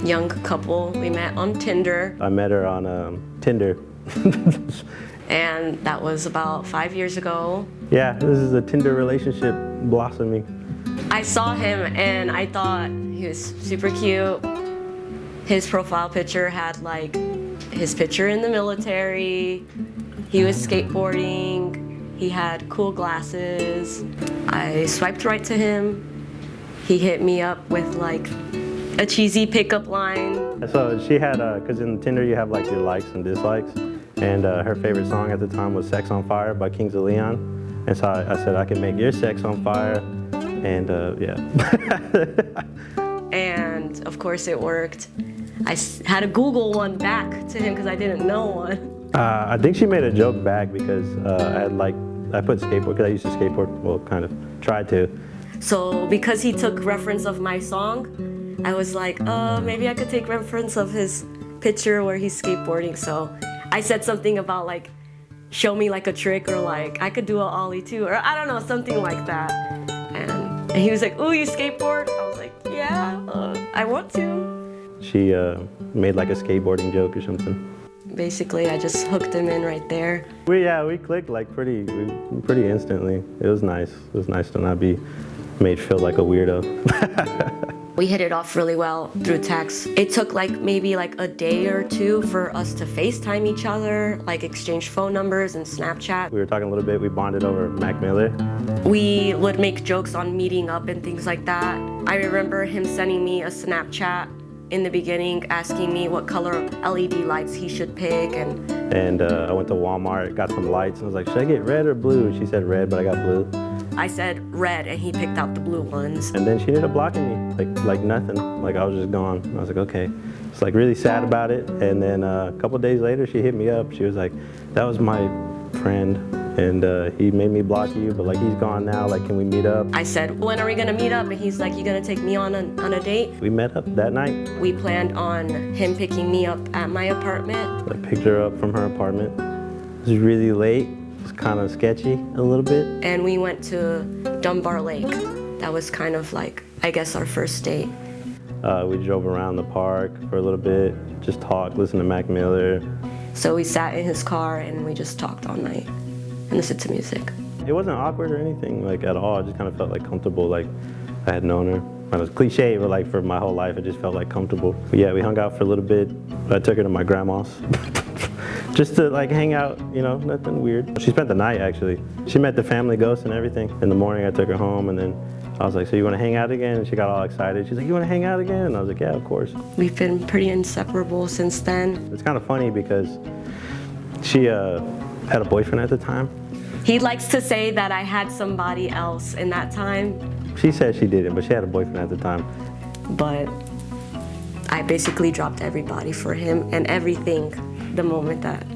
young couple. We met on Tinder. I met her on Tinder. And that was about 5 years ago. Yeah, this is a Tinder relationship blossoming. I saw him and I thought he was super cute. His profile picture had like his picture in the military. He was skateboarding. He had cool glasses. I swiped right to him. He hit me up with like a cheesy pickup line. So she had, because in Tinder you have like your likes and dislikes, and her favorite song at the time was Sex on Fire by Kings of Leon. And so I said, I can make your sex on fire, and yeah. And of course it worked. I had to Google one back to him because I didn't know one. I think she made a joke back because I put skateboard, because I used to skateboard, well, kind of, tried to. So because he took reference of my song, I was like, maybe I could take reference of his picture where he's skateboarding. So I said something about like, show me like a trick, or like, I could do an ollie too, or I don't know, something like that. And he was like, ooh, you skateboard? I was like, yeah, I want to. She made like a skateboarding joke or something. Basically, I just hooked him in right there. We clicked like pretty instantly. It was nice. It was nice to not be made feel like a weirdo. We hit it off really well through text. It took like maybe like a day or two for us to FaceTime each other, like exchange phone numbers and Snapchat. We were talking a little bit. We bonded over Mac Miller. We would make jokes on meeting up and things like that. I remember him sending me a Snapchat in the beginning, asking me what color LED lights he should pick. And I went to Walmart, got some lights, and I was like, should I get red or blue? She said red, but I got blue. I said red, and he picked out the blue ones. And then she ended up blocking me, like nothing. Like I was just gone. I was like, okay. It's like really sad about it. And then a couple days later, she hit me up. She was like, that was my friend, and he made me block you, but like he's gone now. Like, can we meet up? I said, when are we gonna meet up? And he's like, you gonna take me on a date? We met up that night. We planned on him picking me up at my apartment. I picked her up from her apartment. It was really late. It was kind of sketchy a little bit. And we went to Dunbar Lake. That was kind of like, I guess, our first date. We drove around the park for a little bit, just talked, listened to Mac Miller. So we sat in his car and we just talked all night and listened to music. It wasn't awkward or anything, like at all. I just kind of felt like comfortable, like I had known her. It was cliche, but like for my whole life, it just felt like comfortable. But yeah, we hung out for a little bit. I took her to my grandma's just to like hang out, you know, nothing weird. She spent the night actually. She met the family ghost and everything. In the morning, I took her home, and then I was like, so you want to hang out again? And she got all excited. She's like, you want to hang out again? And I was like, yeah, of course. We've been pretty inseparable since then. It's kind of funny because she had a boyfriend at the time. He likes to say that I had somebody else in that time. She said she didn't, but she had a boyfriend at the time. But I basically dropped everybody for him and everything the moment that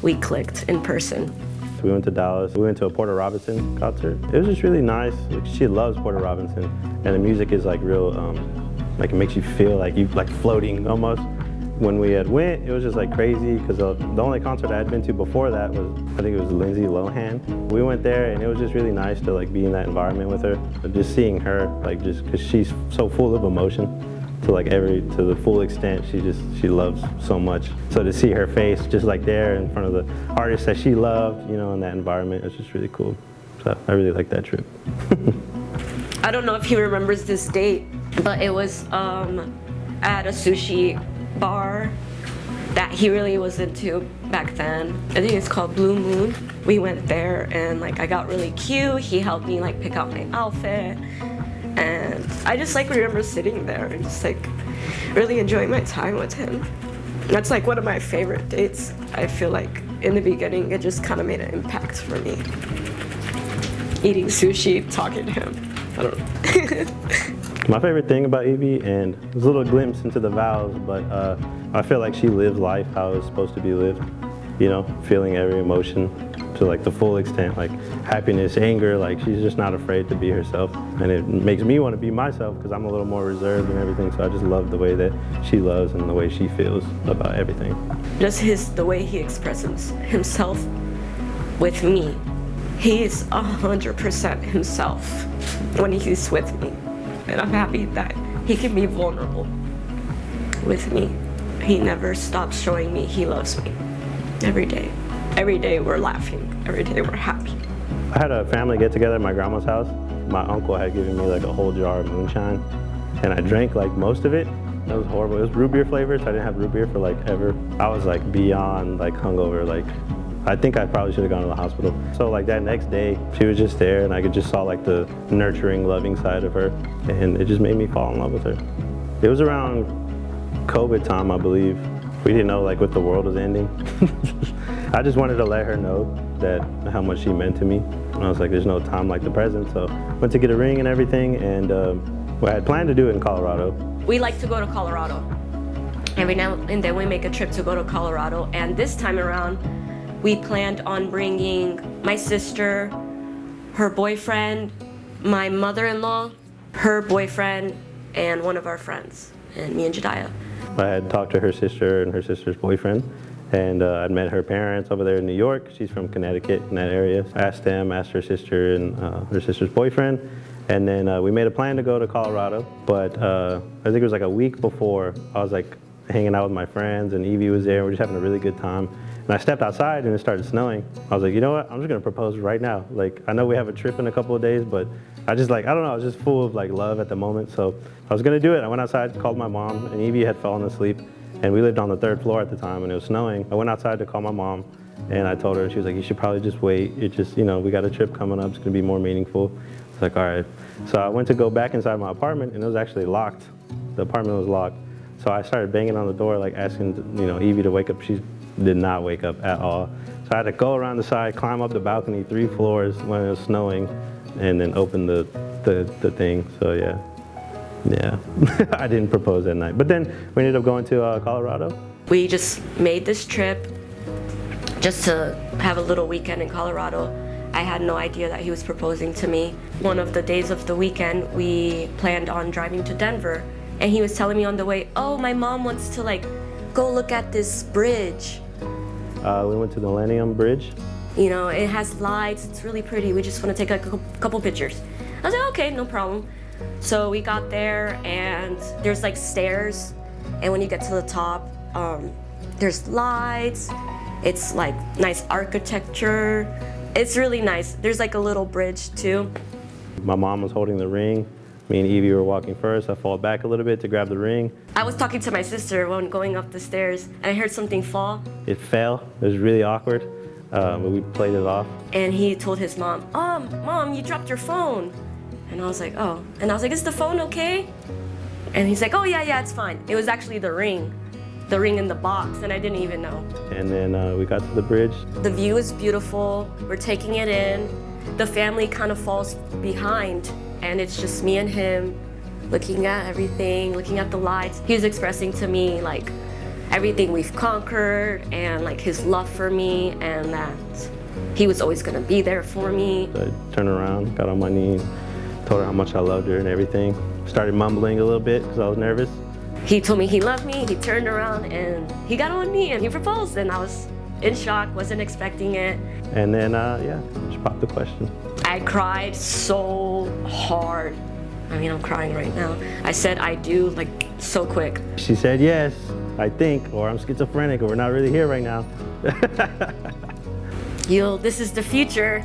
we clicked in person. We went to Dallas. We went to a Porter Robinson concert. It was just really nice. Like, she loves Porter Robinson, and the music is like real, like it makes you feel like you like floating almost. When we had went, it was just like crazy because the only concert I had been to before that was, I think it was Lindsay Lohan. We went there and it was just really nice to like be in that environment with her. But just seeing her, like just because she's so full of emotion to like to the full extent, she loves so much. So to see her face just like there in front of the artists that she loved, you know, in that environment, it's just really cool. So I really like that trip. I don't know if he remembers this date, but it was at a sushi bar that he really was into back then. I think it's called Blue Moon. We went there and like I got really cute. He helped me like pick out my outfit, and I just like remember sitting there and just like really enjoying my time with him. That's like one of my favorite dates. I feel like in the beginning it just kind of made an impact for me. Eating sushi, talking to him. I don't know. My favorite thing about Evie, and it was a little glimpse into the vows, but I feel like she lives life how it's supposed to be lived. You know, feeling every emotion to like the full extent, like happiness, anger, like she's just not afraid to be herself. And it makes me want to be myself because I'm a little more reserved and everything, so I just love the way that she loves and the way she feels about everything. Just the way he expresses himself with me. He's 100% himself when he's with me. And I'm happy that he can be vulnerable. with me. He never stops showing me he loves me. Every day. Every day we're laughing. Every day we're happy. I had a family get together at my grandma's house. My uncle had given me like a whole jar of moonshine, and I drank like most of it. That was horrible. It was root beer flavored, so I didn't have root beer for like ever. I was like beyond like hungover. Like I think I probably should have gone to the hospital. So like that next day, she was just there, and I just saw like the nurturing, loving side of her, and it just made me fall in love with her. It was around COVID time, I believe. We didn't know like what the world was ending. I just wanted to let her know that how much she meant to me. And I was like, there's no time like the present. So went to get a ring and everything, and I had planned to do it in Colorado. We like to go to Colorado. Every now and then we make a trip to go to Colorado, and this time around, we planned on bringing my sister, her boyfriend, my mother-in-law, her boyfriend, and one of our friends, and me and Judiah. I had talked to her sister and her sister's boyfriend, and I'd met her parents over there in New York. She's from Connecticut, in that area. I asked them, asked her sister and her sister's boyfriend, and then we made a plan to go to Colorado. But I think it was like a week before, I was like hanging out with my friends, and Evie was there. We were just having a really good time. And I stepped outside and it started snowing. I was like, you know what? I'm just gonna propose right now. Like, I know we have a trip in a couple of days, but I just like, I don't know, I was just full of like love at the moment. So I was gonna do it. I went outside, called my mom, and Evie had fallen asleep. And we lived on the 3rd floor at the time, and it was snowing. I went outside to call my mom, and I told her, and she was like, you should probably just wait. It just, you know, we got a trip coming up, it's gonna be more meaningful. I was like, all right. So I went to go back inside my apartment, and it was actually locked. The apartment was locked. So I started banging on the door, like asking, you know, Evie to wake up. She did not wake up at all. So I had to go around the side, climb up the balcony 3 floors when it was snowing, and then open the thing. So yeah. I didn't propose that night. But then we ended up going to Colorado. We just made this trip just to have a little weekend in Colorado. I had no idea that he was proposing to me. One of the days of the weekend, we planned on driving to Denver, and he was telling me on the way, oh, my mom wants to like go look at this bridge. We went to the Millennium Bridge. You know, it has lights, it's really pretty. We just want to take like a couple pictures. I was like, okay, no problem. So we got there, and there's like stairs, and when you get to the top, there's lights. It's like nice architecture. It's really nice. There's like a little bridge too. My mom was holding the ring. Me and Evie were walking first. I fall back a little bit to grab the ring. I was talking to my sister when going up the stairs, and I heard something fall. It fell. It was really awkward, but we played it off. And he told his mom, Mom, you dropped your phone. And I was like, oh. And I was like, is the phone okay? And he's like, oh, yeah, it's fine. It was actually the ring in the box, and I didn't even know. And then we got to the bridge. The view is beautiful. We're taking it in. The family kind of falls behind, and it's just me and him looking at everything, looking at the lights. He was expressing to me like everything we've conquered, and like his love for me, and that he was always gonna be there for me. I turned around, got on my knees, told her how much I loved her and everything. Started mumbling a little bit because I was nervous. He told me he loved me, he turned around and he got on me and he proposed, and I was in shock, wasn't expecting it. And then, just popped the question. I cried so hard. I mean, I'm crying right now. I said I do, like, so quick. She said yes, I think, or I'm schizophrenic, or we're not really here right now. This is the future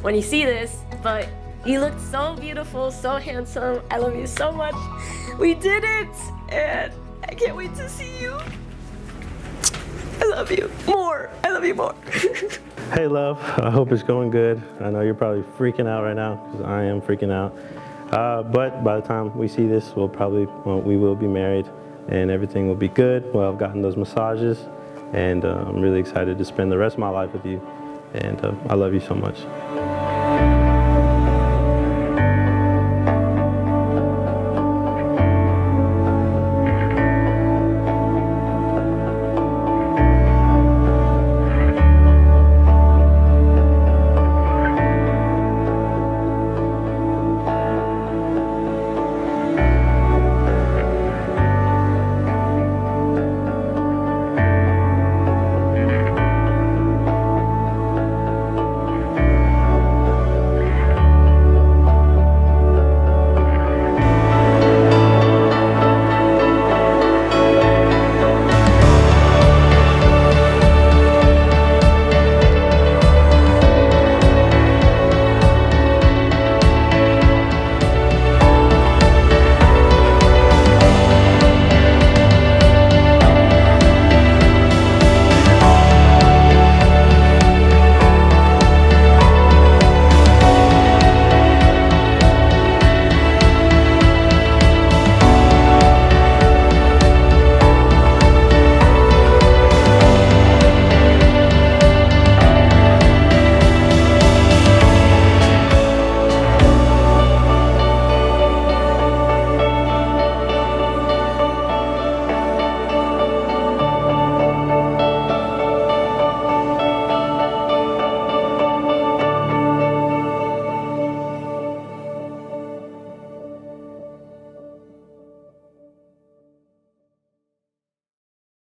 when you see this, but you look so beautiful, so handsome. I love you so much. We did it, and I can't wait to see you. I love you more. I love you more. Hey, love, I hope it's going good. I know you're probably freaking out right now, because I am freaking out. But by the time we see this, we will be married, and everything will be good. Well, I've gotten those massages, and I'm really excited to spend the rest of my life with you. And I love you so much.